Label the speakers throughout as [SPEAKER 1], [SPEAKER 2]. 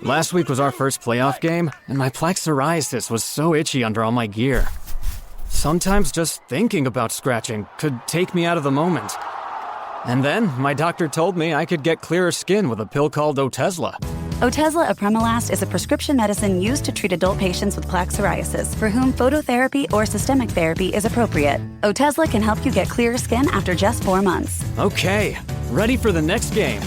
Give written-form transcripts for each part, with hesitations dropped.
[SPEAKER 1] Last week was our first playoff game, and my plaque psoriasis was so itchy under all my gear. Sometimes just thinking about scratching could take me out of the moment. And then my doctor told me I could get clearer skin with a pill called Otezla.
[SPEAKER 2] Otezla apremilast is a prescription medicine used to treat adult patients with plaque psoriasis for whom phototherapy or systemic therapy is appropriate. Otezla can help you get clearer skin after just 4 months.
[SPEAKER 1] Okay, ready for the next game.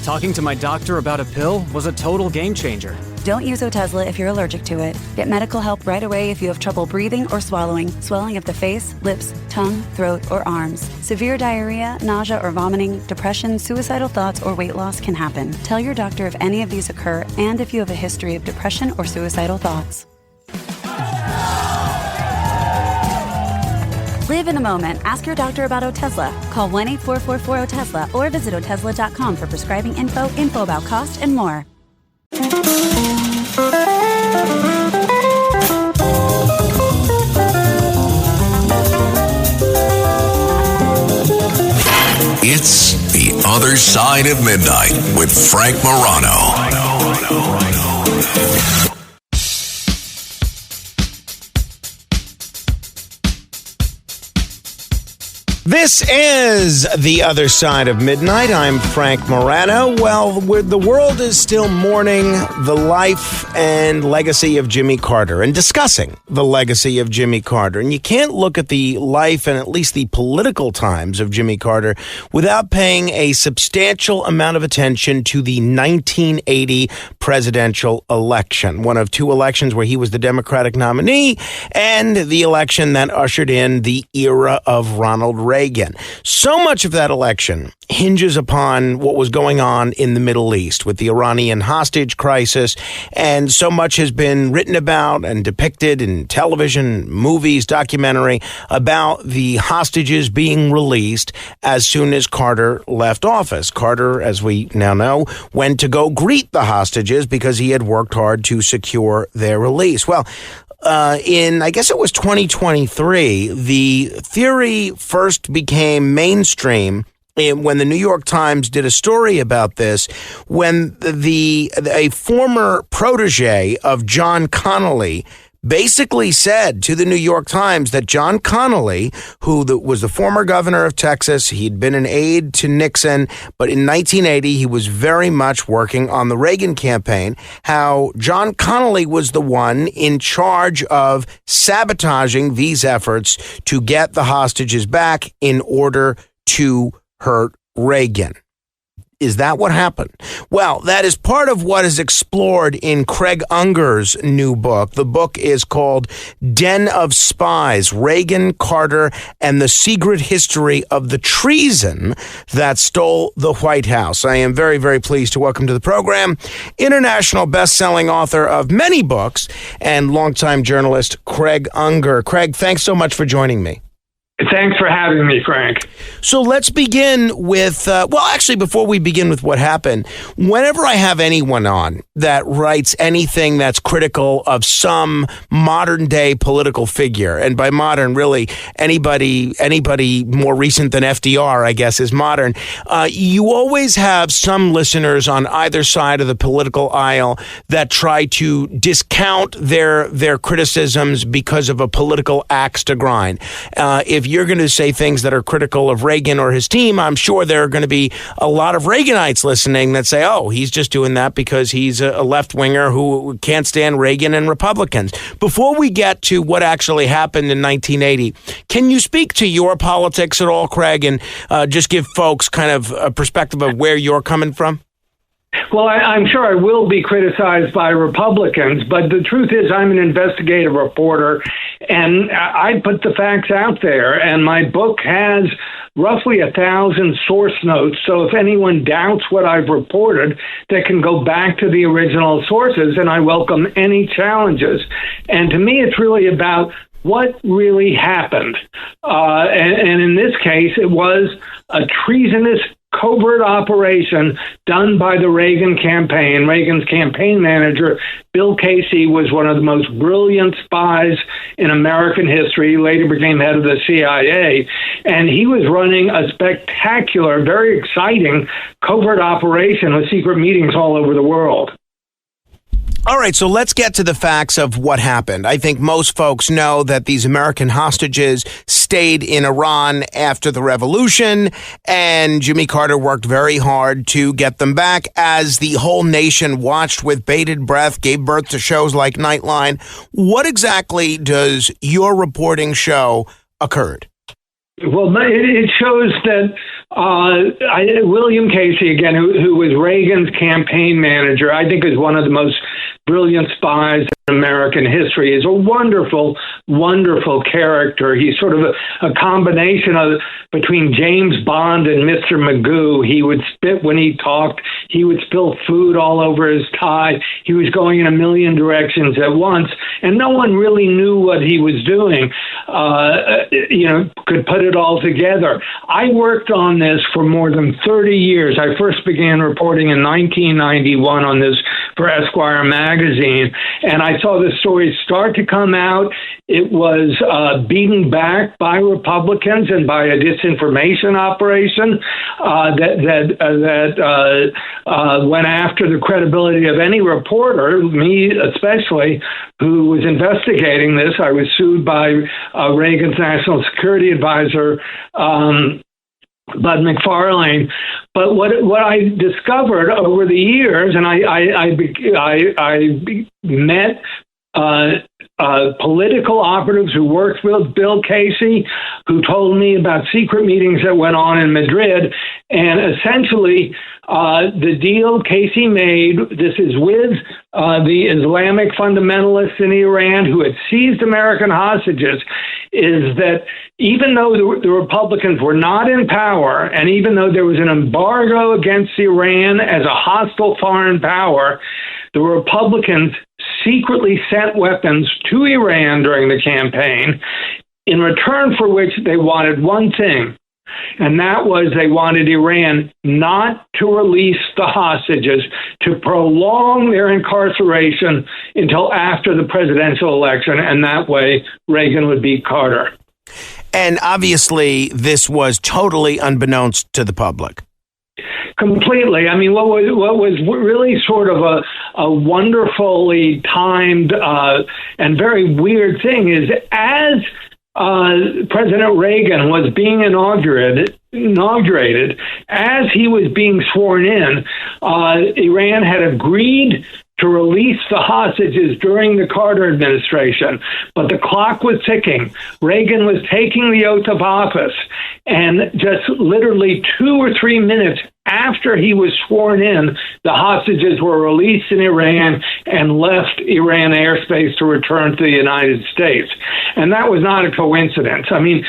[SPEAKER 1] Talking to my doctor about a pill was a total game changer.
[SPEAKER 2] Don't use Otezla if you're allergic to it. Get medical help right away if you have trouble breathing or swallowing, swelling of the face, lips, tongue, throat, or arms. Severe diarrhea, nausea or vomiting, depression, suicidal thoughts, or weight loss can happen. Tell your doctor if any of these occur and if you have a history of depression or suicidal thoughts. Live in the moment. Ask your doctor about Otezla. Call 1-844-4-OTEZLA or visit Otezla.com for prescribing info about cost, and more.
[SPEAKER 3] It's The Other Side of Midnight with Frank Morano.
[SPEAKER 4] This is The Other Side of Midnight. I'm Frank Morano. Well, the world is still mourning the life and legacy of Jimmy Carter and discussing the legacy of Jimmy Carter. And you can't look at the life and at least the political times of Jimmy Carter without paying a substantial amount of attention to the 1980 presidential election, one of two elections where he was the Democratic nominee, and the election that ushered in the era of Ronald Reagan. So much of that election hinges upon what was going on in the Middle East with the Iranian hostage crisis, and so much has been written about and depicted in television, movies, documentary about the hostages being released as soon as Carter left office. Carter, as we now know, went to go greet the hostages because he had worked hard to secure their release. Well, I guess it was 2023, the theory first became mainstream when the New York Times did a story about this, when a former protege of John Connally basically said to the New York Times that John Connally, who was the former governor of Texas, he'd been an aide to Nixon, but in 1980, he was very much working on the Reagan campaign, how John Connally was the one in charge of sabotaging these efforts to get the hostages back in order to hurt Reagan. Is that what happened? Well, that is part of what is explored in Craig Unger's new book. The book is called Den of Spies, Reagan, Carter, and the Secret History of the Treason That Stole the White House. I am very, very pleased to welcome to the program international best-selling author of many books and longtime journalist Craig Unger. Craig, thanks so much for joining me.
[SPEAKER 5] Thanks for having me, Frank.
[SPEAKER 4] So let's begin with, before we begin with what happened, whenever I have anyone on that writes anything that's critical of some modern day political figure, and by modern, really anybody more recent than FDR, I guess, is modern, you always have some listeners on either side of the political aisle that try to discount their criticisms because of a political axe to grind. If you're going to say things that are critical of Reagan or his team, I'm sure there are going to be a lot of Reaganites listening that say, oh, he's just doing that because he's a left-winger who can't stand Reagan and Republicans. Before we get to what actually happened in 1980, can you speak to your politics at all, Craig, and just give folks kind of a perspective of where you're coming from?
[SPEAKER 5] Well, I'm sure I will be criticized by Republicans, but the truth is I'm an investigative reporter, and I put the facts out there, and my book has roughly 1,000 source notes, so if anyone doubts what I've reported, they can go back to the original sources, and I welcome any challenges. And to me, it's really about what really happened. And in this case, it was a treasonous covert operation done by the Reagan campaign. Reagan's campaign manager, Bill Casey, was one of the most brilliant spies in American history. He later became head of the CIA. And he was running a spectacular, very exciting covert operation with secret meetings all over the world.
[SPEAKER 4] All right, so let's get to the facts of what happened. I think most folks know that these American hostages stayed in Iran after the revolution, and Jimmy Carter worked very hard to get them back as the whole nation watched with bated breath, gave birth to shows like Nightline. What exactly does your reporting show occurred?
[SPEAKER 5] Well, it shows that William Casey, again, who was Reagan's campaign manager, I think is one of the most brilliant spies in American history. He's a wonderful, wonderful character. He's sort of a combination of between James Bond and Mr. Magoo. He would spit when he talked. He would spill food all over his tie. He was going in a million directions at once, and no one really knew what he was doing, could put it all together. I worked on this for more than 30 years. I first began reporting in 1991 on this for Esquire magazine, and I saw the story start to come out. It was beaten back by Republicans and by a disinformation operation that went after the credibility of any reporter, me especially, who was investigating this. I was sued by Reagan's national security advisor, Bud McFarlane. But what I discovered over the years, and I met political operatives who worked with Bill Casey, who told me about secret meetings that went on in Madrid. And essentially, the deal Casey made, this is with the Islamic fundamentalists in Iran who had seized American hostages, is that even though the Republicans were not in power, and even though there was an embargo against Iran as a hostile foreign power, the Republicans secretly sent weapons to Iran during the campaign, in return for which they wanted one thing, and that was they wanted Iran not to release the hostages, to prolong their incarceration until after the presidential election, and that way Reagan would beat Carter.
[SPEAKER 4] And obviously, this was totally unbeknownst to the public.
[SPEAKER 5] Completely. I mean, what was really sort of a wonderfully timed and very weird thing is, as President Reagan was being inaugurated, as he was being sworn in, Iran had agreed to release the hostages during the Carter administration, but the clock was ticking. Reagan was taking the oath of office, and just literally 2 or 3 minutes after he was sworn in, the hostages were released in Iran and left Iran airspace to return to the United States. And that was not a coincidence. I mean,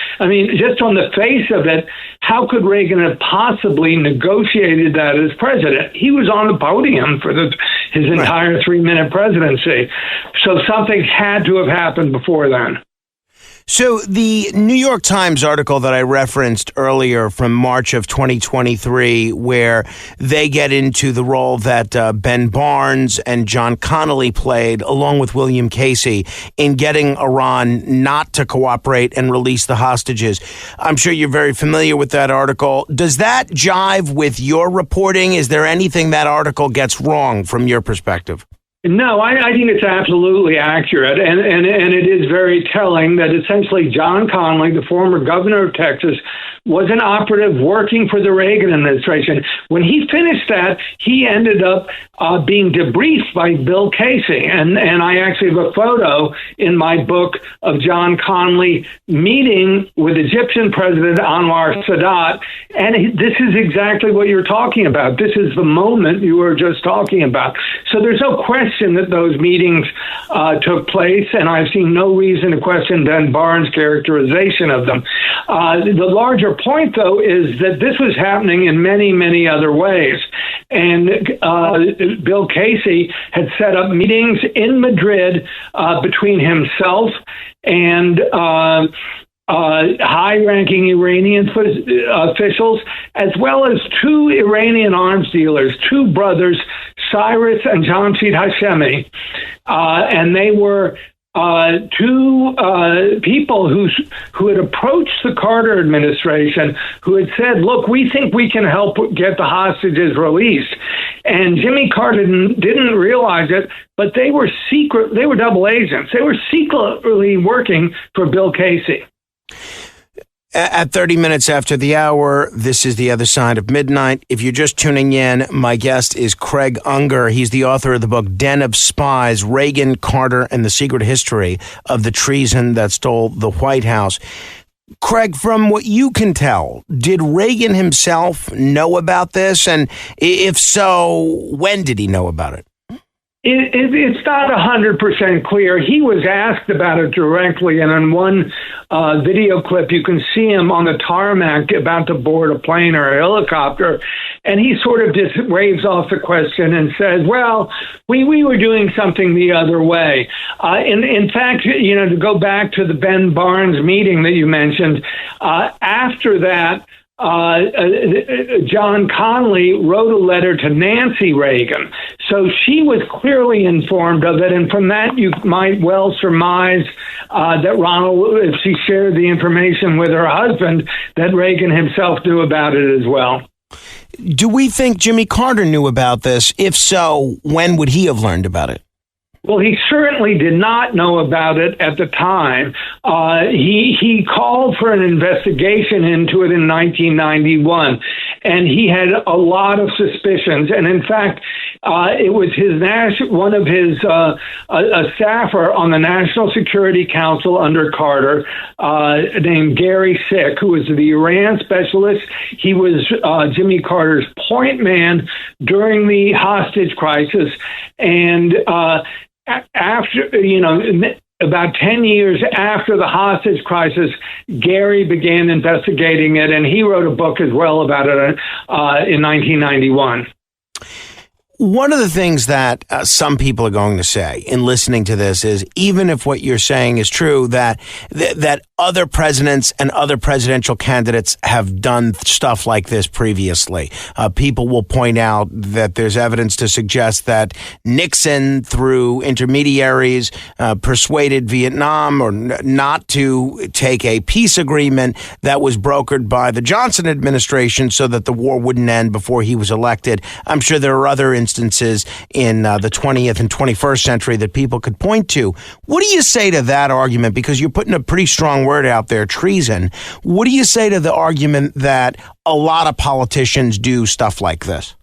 [SPEAKER 5] just on the face of it, how could Reagan have possibly negotiated that as president? He was on the podium for his entire 3-minute presidency. So something had to have happened before then.
[SPEAKER 4] So the New York Times article that I referenced earlier from March of 2023, where they get into the role that Ben Barnes and John Connolly played, along with William Casey, in getting Iran not to cooperate and release the hostages. I'm sure you're very familiar with that article. Does that jive with your reporting? Is there anything that article gets wrong from your perspective?
[SPEAKER 5] No, I think it's absolutely accurate, and it is very telling that essentially John Connolly, the former governor of Texas, was an operative working for the Reagan administration. When he finished that, he ended up being debriefed by Bill Casey, and I actually have a photo in my book of John Connolly meeting with Egyptian President Anwar Sadat, and this is exactly what you're talking about. This is the moment you were just talking about. So there's no question that those meetings took place, and I've seen no reason to question Ben Barnes' characterization of them. The larger point, though, is that this was happening in many, many other ways. And Bill Casey had set up meetings in Madrid between himself and high-ranking Iranian officials, as well as 2 Iranian arms dealers, 2 brothers, Cyrus and Jamshid Hashemi, and they were two people who had approached the Carter administration, who had said, "Look, we think we can help get the hostages released." And Jimmy Carter didn't realize it, but they were double agents. They were secretly working for Bill Casey.
[SPEAKER 4] At 30 minutes after the hour, this is The Other Side of Midnight. If you're just tuning in, my guest is Craig Unger. He's the author of the book Den of Spies, Reagan, Carter, and the Secret History of the Treason That Stole the White House. Craig, from what you can tell, did Reagan himself know about this? And if so, when did he know about it?
[SPEAKER 5] It's not 100% clear. He was asked about it directly, and in one video clip, you can see him on the tarmac about to board a plane or a helicopter, and he sort of just waves off the question and says, "Well, we were doing something the other way." In fact, to go back to the Ben Barnes meeting that you mentioned, after that, John Connally wrote a letter to Nancy Reagan. So she was clearly informed of it, and from that you might well surmise that Ronald, if she shared the information with her husband, that Reagan himself knew about it as well.
[SPEAKER 4] Do we think Jimmy Carter knew about this? If so, when would he have learned about it?
[SPEAKER 5] Well, he certainly did not know about it at the time. He called for an investigation into it in 1991, and he had a lot of suspicions. And in fact, it was one of his a staffer on the National Security Council under Carter, named Gary Sick, who was the Iran specialist. He was Jimmy Carter's point man during the hostage crisis, and after, about 10 years after the hostage crisis, Gary began investigating it, and he wrote a book as well about it in 1991.
[SPEAKER 4] One of the things that some people are going to say in listening to this is, even if what you're saying is true, that other presidents and other presidential candidates have done stuff like this previously. People will point out that there's evidence to suggest that Nixon, through intermediaries, persuaded Vietnam or not to take a peace agreement that was brokered by the Johnson administration so that the war wouldn't end before he was elected. I'm sure there are other instances in the 20th and 21st century that people could point to. What do you say to that argument? Because you're putting a pretty strong word out there, treason. What do you say to the argument that a lot of politicians do stuff like this?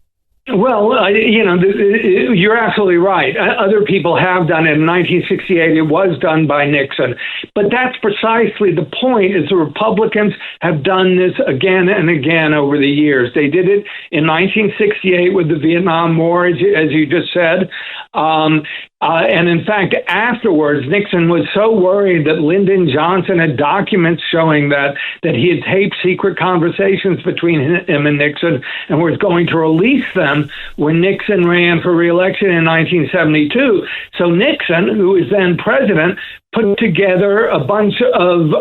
[SPEAKER 5] Well, you're absolutely right. Other people have done it. In 1968, it was done by Nixon. But that's precisely the point, is the Republicans have done this again and again over the years. They did it in 1968 with the Vietnam War, as you just said. And in fact, afterwards, Nixon was so worried that Lyndon Johnson had documents showing that he had taped secret conversations between him and Nixon and was going to release them when Nixon ran for re-election in 1972. So Nixon, who was then president, put together a bunch of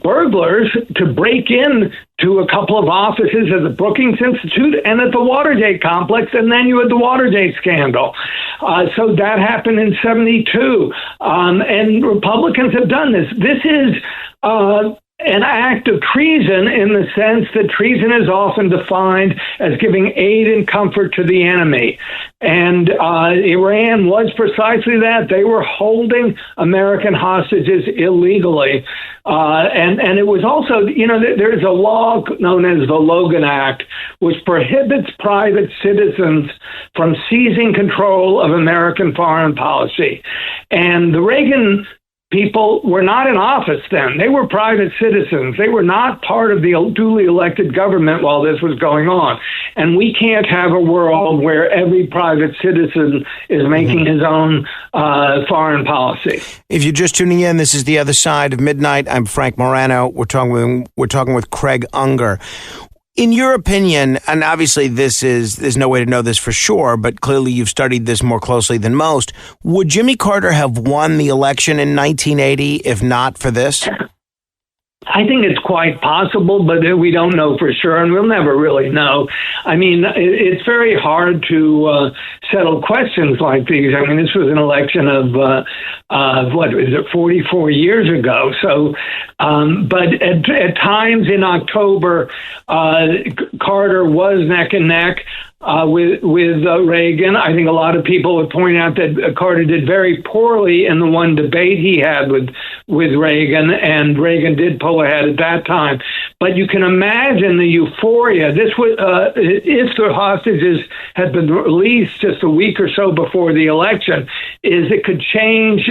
[SPEAKER 5] burglars to break in to a couple of offices at the Brookings Institute and at the Watergate complex, and then you had the Watergate scandal. So that happened in 72. And Republicans have done this. This is an act of treason in the sense that treason is often defined as giving aid and comfort to the enemy. And Iran was precisely that. They were holding American hostages illegally. And it was also, there's a law known as the Logan Act, which prohibits private citizens from seizing control of American foreign policy. And the Reagan people were not in office then. They were private citizens. They were not part of the duly elected government while this was going on. And we can't have a world where every private citizen is making his own foreign policy.
[SPEAKER 4] If you're just tuning in, this is The Other Side of Midnight. I'm Frank Morano. We're talking with Craig Unger. In your opinion, and obviously there's no way to know this for sure, but clearly you've studied this more closely than most, would Jimmy Carter have won the election in 1980 if not for this?
[SPEAKER 5] I think it's quite possible, but we don't know for sure, and we'll never really know. I mean, it's very hard to settle questions like these. I mean, this was an election of, what is it, 44 years ago. So, but at times in October, Carter was neck and neck with Reagan. I think a lot of people would point out that Carter did very poorly in the one debate he had with Reagan, and Reagan did pull ahead at that time. But you can imagine the euphoria. This was if the hostages had been released just a week or so before the election, is it could change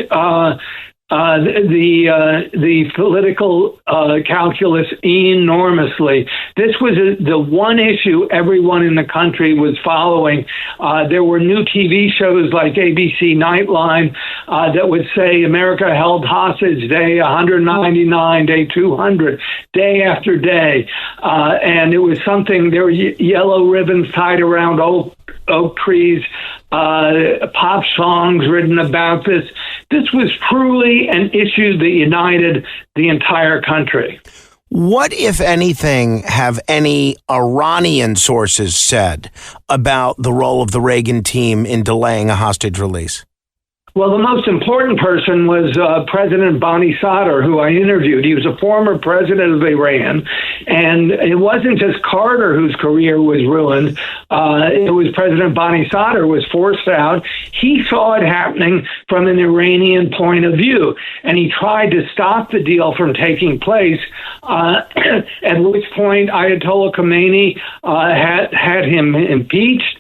[SPEAKER 5] the political calculus enormously. This was the one issue everyone in the country was following. There were new TV shows like ABC Nightline that would say America held hostage day 199, day 200, day after day. And it was something, there were yellow ribbons tied around oak trees, pop songs written about this. This was truly an issue that united the entire country.
[SPEAKER 4] What, if anything, have any Iranian sources said about the role of the Reagan team in delaying a hostage release?
[SPEAKER 5] Well, the most important person was President Bani Sadr, who I interviewed. He was a former president of Iran, and it wasn't just Carter whose career was ruined. It was President Bani Sadr who was forced out. He saw it happening from an Iranian point of view, and he tried to stop the deal from taking place, at which point Ayatollah Khomeini had him impeached.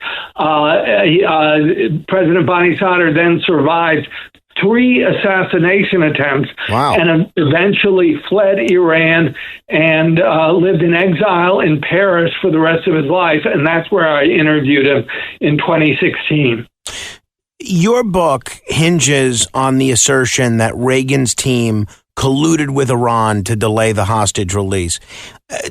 [SPEAKER 5] President Bani Sadr then survived 3 assassination attempts.
[SPEAKER 4] Wow.
[SPEAKER 5] And eventually fled Iran and lived in exile in Paris for the rest of his life. And that's where I interviewed him in 2016.
[SPEAKER 4] Your book hinges on the assertion that Reagan's team colluded with Iran to delay the hostage release.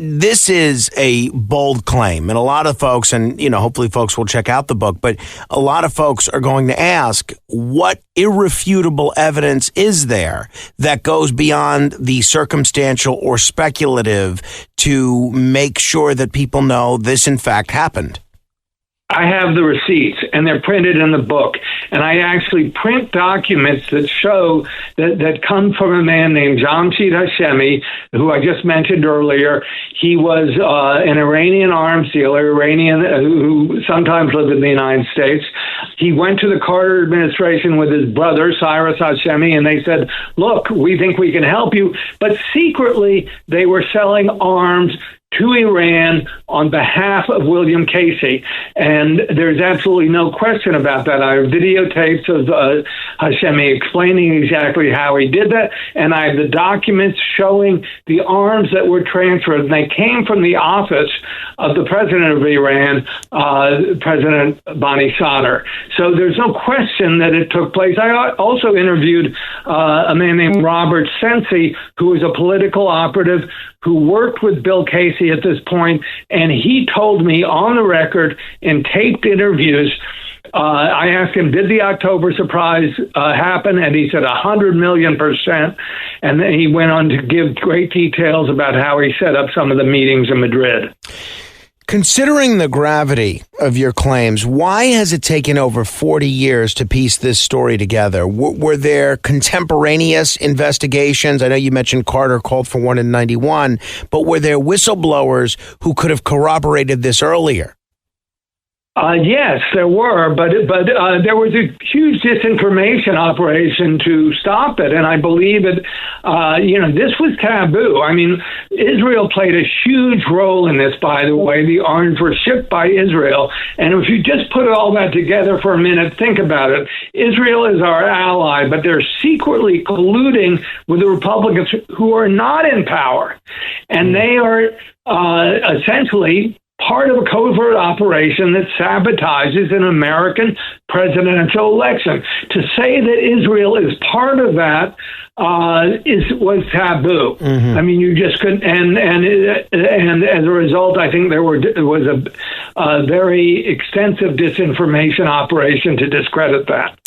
[SPEAKER 4] This is a bold claim, and a lot of folks, and hopefully folks will check out the book, but a lot of folks are going to ask, what irrefutable evidence is there that goes beyond the circumstantial or speculative to make sure that people know this in fact happened?
[SPEAKER 5] I have the receipts, and they're printed in the book. And I actually print documents that show that come from a man named Jamshid Hashemi, who I just mentioned earlier. He was an Iranian arms dealer, who sometimes lived in the United States. He went to the Carter administration with his brother, Cyrus Hashemi, and they said, look, we think we can help you. But secretly, they were selling arms to Iran on behalf of William Casey. And there's absolutely no question about that. I have videotapes of Hashemi explaining exactly how he did that, and I have the documents showing the arms that were transferred. And they came from the office of the president of Iran, President Bani Sadr. So there's no question that it took place. I also interviewed a man named Robert Sensi, who was a political operative who worked with Bill Casey at this point, and he told me on the record in taped interviews, I asked him, did the October surprise happen? And he said 100 million%. And then he went on to give great details about how he set up some of the meetings in Madrid.
[SPEAKER 4] Considering the gravity of your claims, why has it taken over 40 years to piece this story together? Were there contemporaneous investigations? I know you mentioned Carter called for one in 91, but were there whistleblowers who could have corroborated this earlier?
[SPEAKER 5] Yes, there were, but there was a huge disinformation operation to stop it, and I believe it. This was taboo. I mean, Israel played a huge role in this. By the way, the arms were shipped by Israel, and if you just put all that together for a minute, think about it. Israel is our ally, but they're secretly colluding with the Republicans who are not in power, and they are essentially part of a covert operation that sabotages an American presidential election. To say that Israel is part of that was taboo. Mm-hmm. I mean, you just couldn't. And as a result, I think there was a very extensive disinformation operation to discredit that.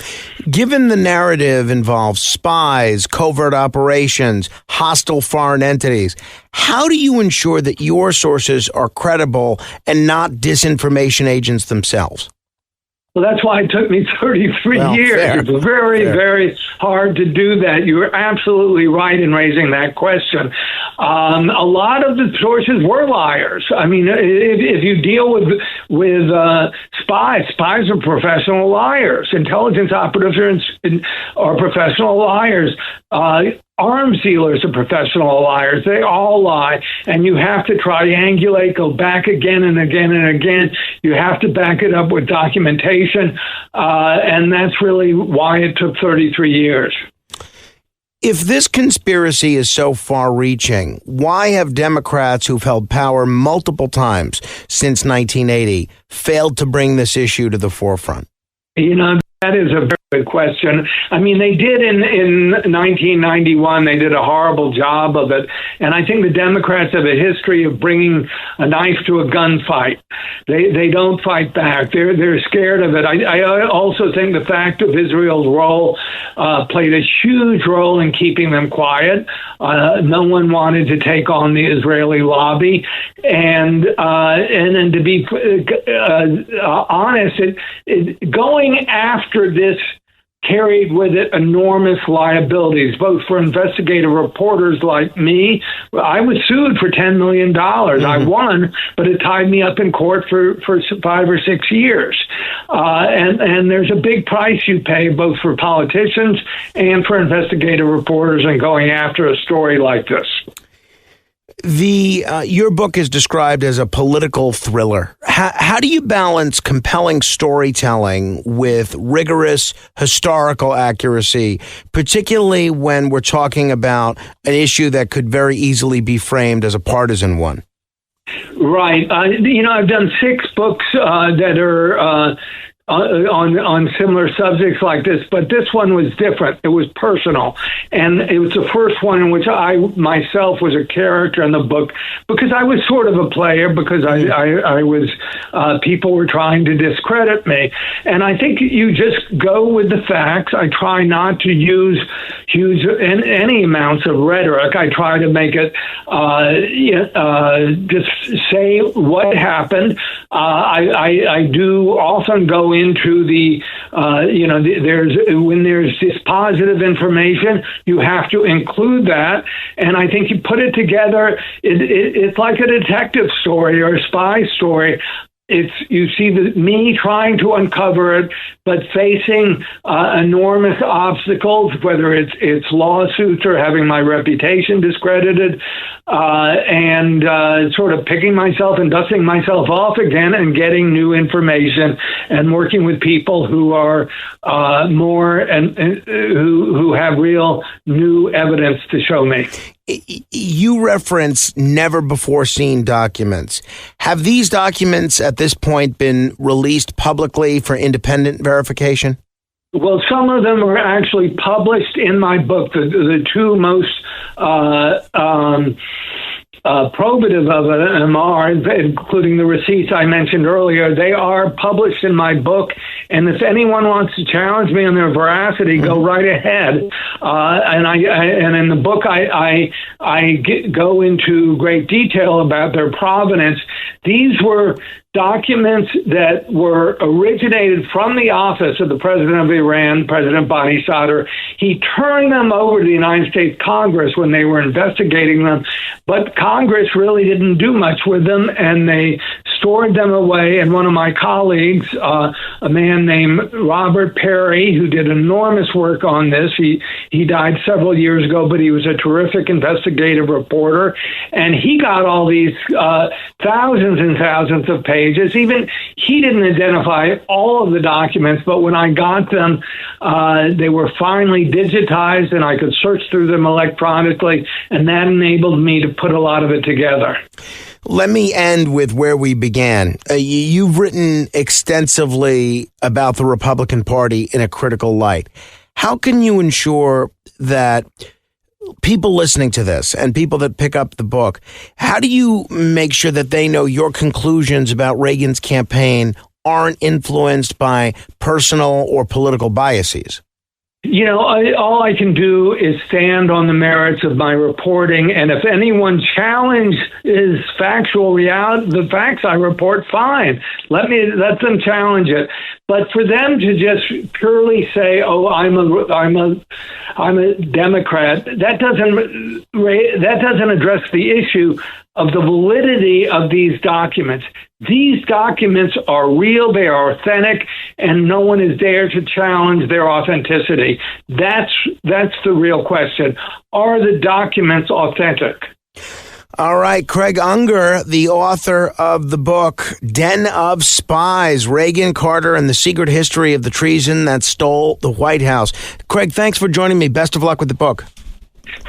[SPEAKER 4] Given the narrative involves spies, covert operations, hostile foreign entities, how do you ensure that your sources are credible and not disinformation agents themselves?
[SPEAKER 5] Well, that's why it took me 33 years.
[SPEAKER 4] Fair.
[SPEAKER 5] It's very hard to do that. You were absolutely right in raising that question. A lot of the sources were liars. I mean, if you deal with spies are professional liars. Intelligence operatives are professional liars. Arms dealers are professional liars. They all lie, and you have to triangulate, go back again and again and again. You have to back it up with documentation, and that's really why it took 33 years.
[SPEAKER 4] If this conspiracy is so far-reaching, why have Democrats who've held power multiple times since 1980 failed to bring this issue to the forefront?
[SPEAKER 5] You know, that is a very good question. I mean, they did in 1991. They did a horrible job of it. And I think the Democrats have a history of bringing a knife to a gunfight. They don't fight back. They're scared of it. I also think the fact of Israel's role played a huge role in keeping them quiet. No one wanted to take on the Israeli lobby. And then to be honest, going after this carried with it enormous liabilities, both for investigative reporters like me. I was sued for $10 million. I won, but it tied me up in court for 5 or 6 years. And there's a big price you pay both for politicians and for investigative reporters in going after a story like this.
[SPEAKER 4] Your book is described as a political thriller. How do you balance compelling storytelling with rigorous historical accuracy, particularly when we're talking about an issue that could very easily be framed as a partisan one?
[SPEAKER 5] Right. I've done 6 books that are on similar subjects like this, but this one was different. It was personal, and it was the first one in which I myself was a character in the book because I was sort of a player because I was people were trying to discredit me, and I think you just go with the facts. I try not to use huge any amounts of rhetoric. I try to make it just say what happened. I do often go into when there's dispositive information, you have to include that. And I think you put it together, it's like a detective story or a spy story. You see me trying to uncover it, but facing enormous obstacles, whether it's lawsuits or having my reputation discredited, and sort of picking myself and dusting myself off again and getting new information and working with people who are more and who have real new evidence to show me.
[SPEAKER 4] You reference never-before-seen documents. Have these documents at this point been released publicly for independent verification?
[SPEAKER 5] Well, some of them are actually published in my book. The two most probative of them are, including the receipts I mentioned earlier, they are published in my book. And if anyone wants to challenge me on their veracity, go right ahead. And in the book, I go into great detail about their provenance. These were documents that were originated from the office of the president of Iran, President Bani Sadr. He turned them over to the United States Congress when they were investigating them, but Congress really didn't do much with them, and they stored them away. And one of my colleagues, a man named Robert Perry, who did enormous work on this, he died several years ago, but he was a terrific investigative reporter, and he got all these thousands and thousands of pages. Even he didn't identify all of the documents, but when I got them, they were finally digitized, and I could search through them electronically, and that enabled me to put a lot of it together.
[SPEAKER 4] Let me end with where we began. You've written extensively about the Republican Party in a critical light. How can you ensure that people listening to this and people that pick up the book, how do you make sure that they know your conclusions about Reagan's campaign aren't influenced by personal or political biases?
[SPEAKER 5] All I can do is stand on the merits of my reporting, and if anyone challenges factual reality, the facts I report, fine. Let them challenge it. But for them to just purely say, "Oh, I'm a Democrat," that doesn't address the issue of the validity of these documents. These documents are real, they are authentic, and no one has dared to challenge their authenticity. That's the real question. Are the documents authentic?
[SPEAKER 4] All right, Craig Unger, the author of the book Den of Spies, Reagan, Carter, and the Secret History of the Treason That Stole the White House. Craig, thanks for joining me. Best of luck with the book.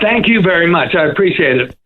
[SPEAKER 5] Thank you very much. I appreciate it.